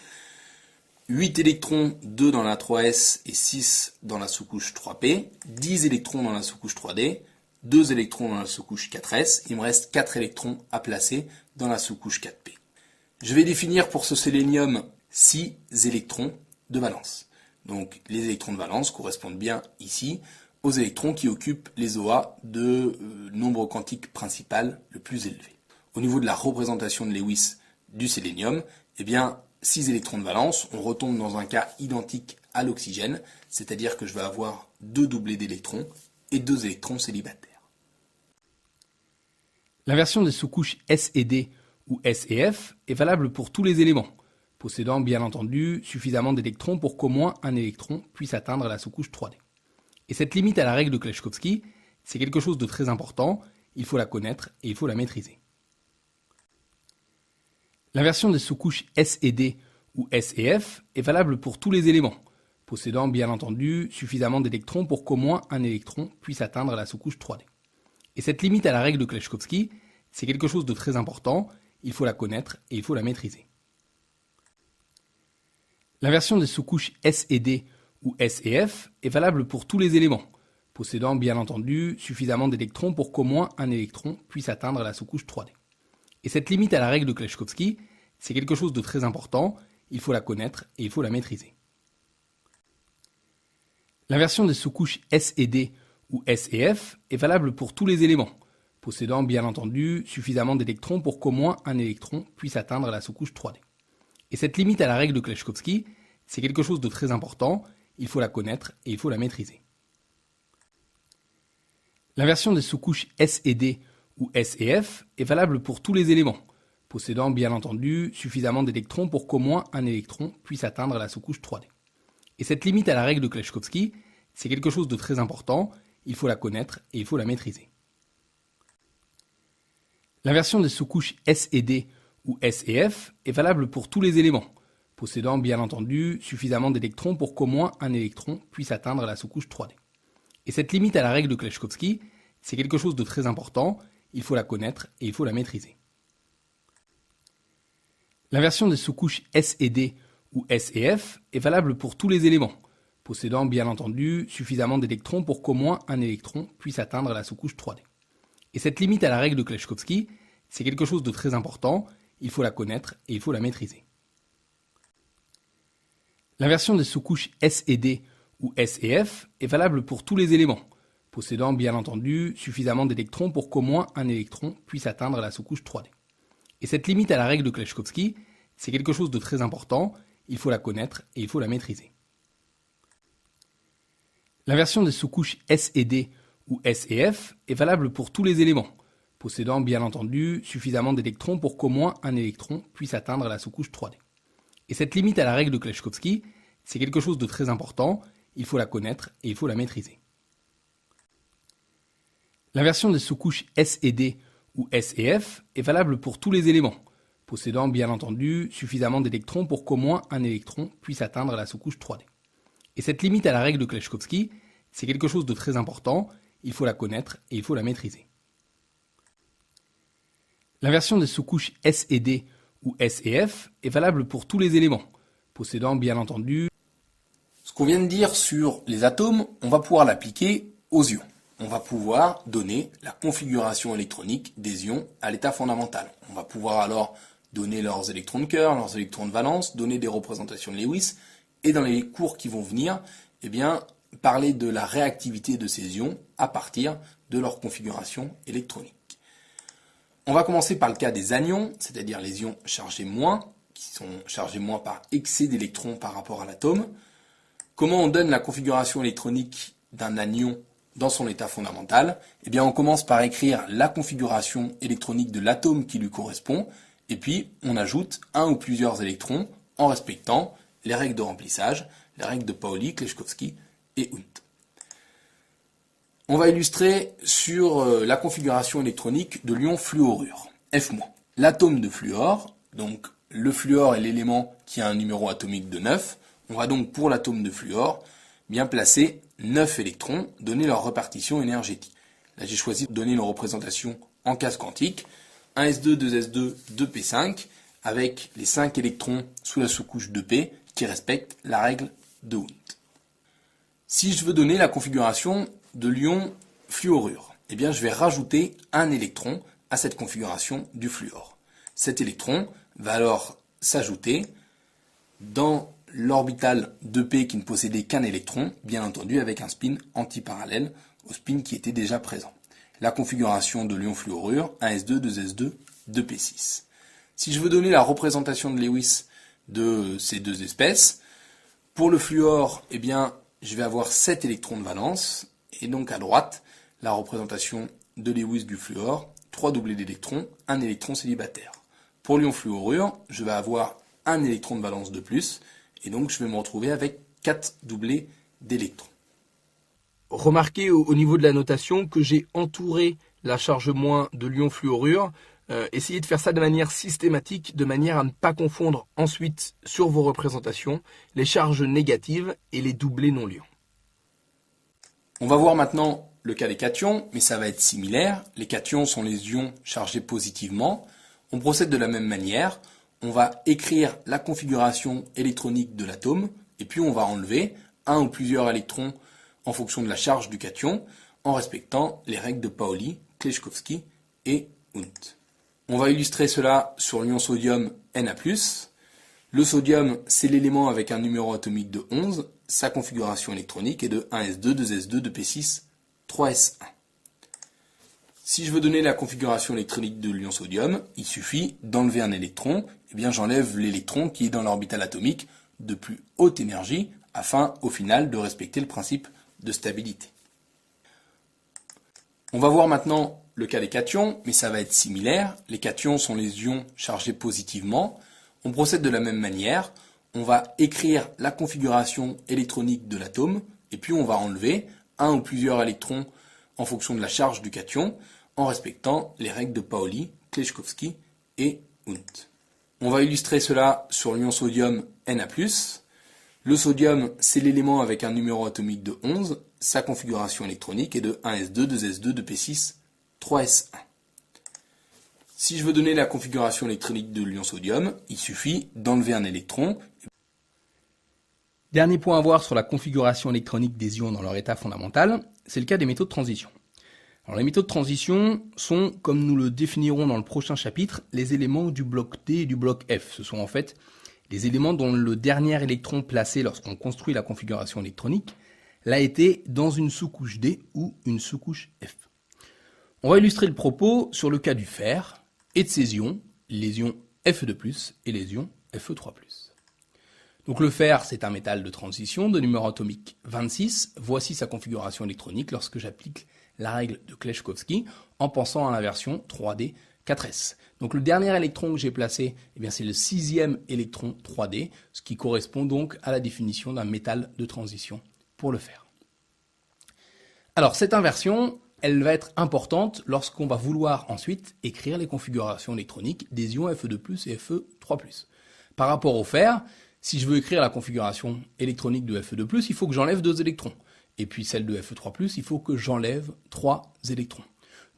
8 électrons, 2 dans la 3s et 6 dans la sous-couche 3p, 10 électrons dans la sous-couche 3d, 2 électrons dans la sous-couche 4s, il me reste 4 électrons à placer dans la sous-couche 4p. Je vais définir pour ce sélénium 6 électrons de valence. Donc les électrons de valence correspondent bien ici aux électrons qui occupent les OA de nombre quantique principal le plus élevé. Au niveau de la représentation de Lewis du sélénium, eh bien, 6 électrons de valence, on retombe dans un cas identique à l'oxygène, c'est-à-dire que je vais avoir 2 doublés d'électrons et 2 électrons célibataires. L'inversion des sous-couches S et D ou S et F est valable pour tous les éléments, possédant bien entendu suffisamment d'électrons pour qu'au moins un électron puisse atteindre la sous-couche 3D. Et cette limite à la règle de Kleshkovsky, c'est quelque chose de très important, il faut la connaître et il faut la maîtriser. L'inversion des sous-couches S et D ou S et F est valable pour tous les éléments, possédant bien entendu suffisamment d'électrons pour qu'au moins un électron puisse atteindre la sous-couche 3D. Et cette limite à la règle de Kleshkovsky, c'est quelque chose de très important, il faut la connaître et il faut la maîtriser. L'inversion des sous-couches S et D ou S et F est valable pour tous les éléments, possédant bien entendu suffisamment d'électrons pour qu'au moins un électron puisse atteindre la sous-couche 3D. Et cette limite à la règle de Kleshkovsky, c'est quelque chose de très important, il faut la connaître et il faut la maîtriser. L'inversion des sous-couches S et D ou S et F est valable pour tous les éléments, possédant bien entendu suffisamment d'électrons pour qu'au moins un électron puisse atteindre la sous-couche 3D. Et cette limite à la règle de Kleshkovsky, c'est quelque chose de très important, il faut la connaître et il faut la maîtriser. L'inversion des sous-couches S et D ou S et F est valable pour tous les éléments, possédant bien entendu suffisamment d'électrons pour qu'au moins un électron puisse atteindre la sous-couche 3D. Et cette limite à la règle de Kleshkovsky, c'est quelque chose de très important, il faut la connaître et il faut la maîtriser. L'inversion des sous-couches S et D ou S et F est valable pour tous les éléments, possédant bien entendu suffisamment d'électrons pour qu'au moins un électron puisse atteindre la sous-couche 3D. Et cette limite à la règle de Kleshkovsky, c'est quelque chose de très important, il faut la connaître et il faut la maîtriser. L'inversion des sous-couches S et D ou S et F est valable pour tous les éléments, possédant bien entendu suffisamment d'électrons pour qu'au moins un électron puisse atteindre la sous-couche 3D. Et cette limite à la règle de Kleshkovsky, c'est quelque chose de très important, il faut la connaître et il faut la maîtriser. L'inversion des sous-couches S et D ou S et F est valable pour tous les éléments, possédant bien entendu suffisamment d'électrons pour qu'au moins un électron puisse atteindre la sous-couche 3D. Et cette limite à la règle de Kleshkovsky, c'est quelque chose de très important, il faut la connaître et il faut la maîtriser. L'inversion des sous-couches S et D ou S et F est valable pour tous les éléments, possédant bien entendu suffisamment d'électrons pour qu'au moins un électron puisse atteindre la sous-couche 3D. Et cette limite à la règle de Kleshkovsky, c'est quelque chose de très important, il faut la connaître et il faut la maîtriser. L'inversion des sous-couches S et D ou S et F est valable pour tous les éléments, possédant bien entendu suffisamment d'électrons pour qu'au moins un électron puisse atteindre la sous-couche 3D. Et cette limite à la règle de Kleshkovsky, c'est quelque chose de très important, il faut la connaître et il faut la maîtriser. L'inversion des sous-couches S et D ou S et F est valable pour tous les éléments, possédant bien entendu... Ce qu'on vient de dire sur les atomes, on va pouvoir l'appliquer aux ions. On va pouvoir donner la configuration électronique des ions à l'état fondamental. On va pouvoir alors donner leurs électrons de cœur, leurs électrons de valence, donner des représentations de Lewis, et dans les cours qui vont venir, parler de la réactivité de ces ions à partir de leur configuration électronique. On va commencer par le cas des anions, c'est-à-dire les ions chargés moins, qui sont chargés moins par excès d'électrons par rapport à l'atome. Comment on donne la configuration électronique d'un anion dans son état fondamental? On commence par écrire la configuration électronique de l'atome qui lui correspond, et puis on ajoute un ou plusieurs électrons en respectant les règles de remplissage, les règles de Pauli, Kleshkovsky et Hund. On va illustrer sur la configuration électronique de l'ion fluorure, F-. L'atome de fluor, donc le fluor est l'élément qui a un numéro atomique de 9, on va donc pour l'atome de fluor bien placer 9 électrons, donner leur répartition énergétique. Là j'ai choisi de donner une représentation en case quantique, 1s2, 2s2, 2p5, avec les 5 électrons sous la sous-couche 2p qui respectent la règle de Hund. Si je veux donner la configuration de l'ion fluorure, je vais rajouter un électron à cette configuration du fluor. Cet électron va alors s'ajouter dans l'orbital 2p qui ne possédait qu'un électron, bien entendu avec un spin antiparallèle au spin qui était déjà présent. La configuration de l'ion fluorure, 1s2, 2s2, 2p6. Si je veux donner la représentation de Lewis de ces deux espèces, pour le fluor, je vais avoir 7 électrons de valence, et donc à droite, la représentation de Lewis du fluor, 3 doublés d'électrons, un électron célibataire. Pour l'ion fluorure, je vais avoir un électron de valence de plus, et donc je vais me retrouver avec 4 doublés d'électrons. Remarquez au niveau de la notation que j'ai entouré la charge moins de l'ion fluorure. Essayez de faire ça de manière systématique, de manière à ne pas confondre ensuite sur vos représentations les charges négatives et les doublés non-lions. On va voir maintenant le cas des cations, mais ça va être similaire. Les cations sont les ions chargés positivement. On procède de la même manière, on va écrire la configuration électronique de l'atome, et puis on va enlever un ou plusieurs électrons en fonction de la charge du cation, en respectant les règles de Pauli, Kleczkowski et Hund. On va illustrer cela sur l'ion sodium Na+. Le sodium, c'est l'élément avec un numéro atomique de 11, sa configuration électronique est de 1s2, 2s2, 2p6, 3s1. Si je veux donner la configuration électronique de l'ion sodium, il suffit d'enlever un électron, et bien j'enlève l'électron qui est dans l'orbital atomique de plus haute énergie, afin au final de respecter le principe de stabilité. On va voir maintenant le cas des cations, mais ça va être similaire. Les cations sont les ions chargés positivement. On procède de la même manière, on va écrire la configuration électronique de l'atome, et puis on va enlever un ou plusieurs électrons en fonction de la charge du cation, en respectant les règles de Pauli, Kleczkowski et Hund. On va illustrer cela sur l'ion sodium Na+. Le sodium, c'est l'élément avec un numéro atomique de 11, sa configuration électronique est de 1s2, 2s2, 2p6, 3s1. Si je veux donner la configuration électronique de l'ion sodium, il suffit d'enlever un électron. Dernier point à voir sur la configuration électronique des ions dans leur état fondamental, c'est le cas des métaux de transition. Alors, les métaux de transition sont, comme nous le définirons dans le prochain chapitre, les éléments du bloc D et du bloc F. Ce sont en fait les éléments dont le dernier électron placé lorsqu'on construit la configuration électronique l'a été dans une sous-couche D ou une sous-couche F. On va illustrer le propos sur le cas du fer et de ses ions, les ions Fe2+, et les ions Fe3+. Donc le fer, c'est un métal de transition de numéro atomique 26. Voici sa configuration électronique lorsque j'applique la règle de Kleczkowski en pensant à l'inversion 3D 4s. Donc le dernier électron que j'ai placé, eh bien c'est le 6e électron 3D, ce qui correspond donc à la définition d'un métal de transition pour le fer. Alors cette inversion, elle va être importante lorsqu'on va vouloir ensuite écrire les configurations électroniques des ions Fe2+, et Fe3+. Par rapport au fer, si je veux écrire la configuration électronique de Fe2+, il faut que j'enlève 2 électrons. Et puis celle de Fe3+, il faut que j'enlève 3 électrons.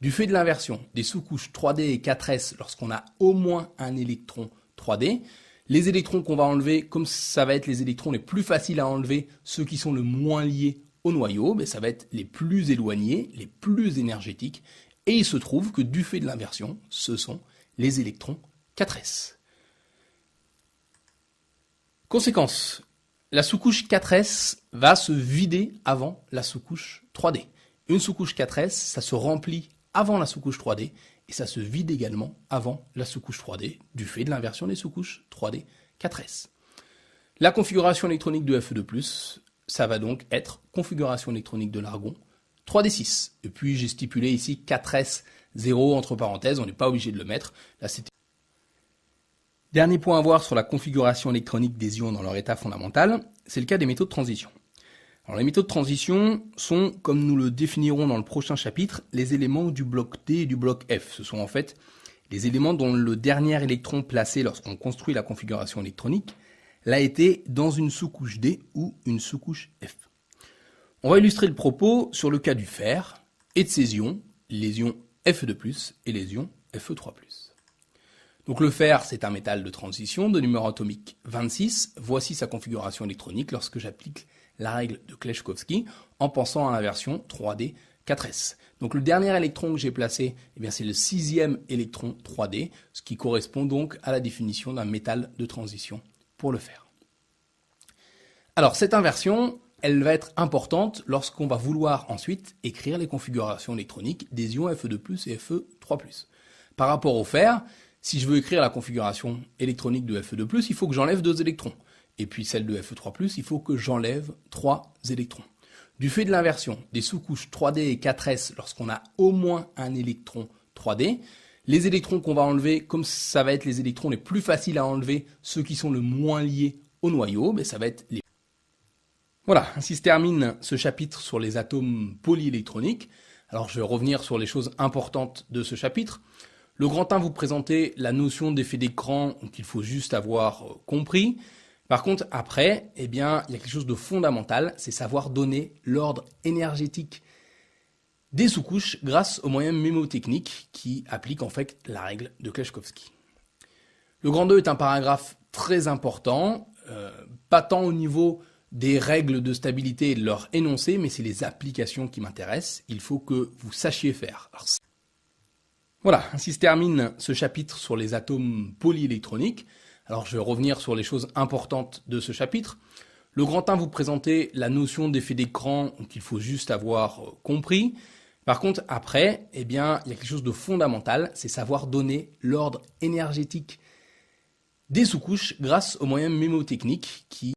Du fait de l'inversion des sous-couches 3D et 4s, lorsqu'on a au moins un électron 3D, les électrons qu'on va enlever, comme ça va être les électrons les plus faciles à enlever, ceux qui sont le moins liés au noyau, mais ça va être les plus éloignés, les plus énergétiques, et il se trouve que du fait de l'inversion, ce sont les électrons 4s. Conséquence, la sous-couche 4s va se vider avant la sous-couche 3D. Une sous-couche 4s, ça se remplit avant la sous-couche 3D, et ça se vide également avant la sous-couche 3D, du fait de l'inversion des sous-couches 3D 4s. La configuration électronique de Fe2+, ça va donc être configuration électronique de l'argon 3D6. Et puis j'ai stipulé ici 4S0 entre parenthèses, on n'est pas obligé de le mettre. Là, c'était... Dernier point à voir sur la configuration électronique des ions dans leur état fondamental, c'est le cas des métaux de transition. Alors les métaux de transition sont, comme nous le définirons dans le prochain chapitre, les éléments du bloc D et du bloc F. Ce sont en fait les éléments dont le dernier électron placé lorsqu'on construit la configuration électronique l'a été dans une sous-couche D ou une sous-couche F. On va illustrer le propos sur le cas du fer et de ses ions, les ions Fe2+, et les ions Fe3+. Donc le fer, c'est un métal de transition de numéro atomique 26. Voici sa configuration électronique lorsque j'applique la règle de Kleczkowski en pensant à l'inversion 3D 4s. Donc le dernier électron que j'ai placé, eh bien c'est le 6e électron 3D, ce qui correspond donc à la définition d'un métal de transition pour le fer. Alors cette inversion, elle va être importante lorsqu'on va vouloir ensuite écrire les configurations électroniques des ions Fe2+, et Fe3+. Par rapport au fer, si je veux écrire la configuration électronique de Fe2+, il faut que j'enlève 2 électrons. Et puis celle de Fe3+, il faut que j'enlève 3 électrons. Du fait de l'inversion des sous-couches 3D et 4s, lorsqu'on a au moins un électron 3D, les électrons qu'on va enlever, comme ça va être les électrons les plus faciles à enlever, ceux qui sont le moins liés au noyau, mais ça va être les... Voilà, ainsi se termine ce chapitre sur les atomes polyélectroniques. Alors je vais revenir sur les choses importantes de ce chapitre. Le grand 1 vous présenter la notion d'effet d'écran qu'il faut juste avoir compris. Par contre, après, eh bien, il y a quelque chose de fondamental, c'est savoir donner l'ordre énergétique des sous-couches grâce aux moyens mémotechniques qui appliquent en fait la règle de Kleczkowski. Le grand 2 est un paragraphe très important, pas tant au niveau des règles de stabilité et de leur énoncé, mais c'est les applications qui m'intéressent. Il faut que vous sachiez faire. Alors, voilà, ainsi se termine ce chapitre sur les atomes polyélectroniques. Alors je vais revenir sur les choses importantes de ce chapitre. Le grand 1 vous présentez la notion d'effet d'écran qu'il faut juste avoir compris. Par contre, après, il y a quelque chose de fondamental, c'est savoir donner l'ordre énergétique des sous-couches grâce aux moyens mémotechniques qui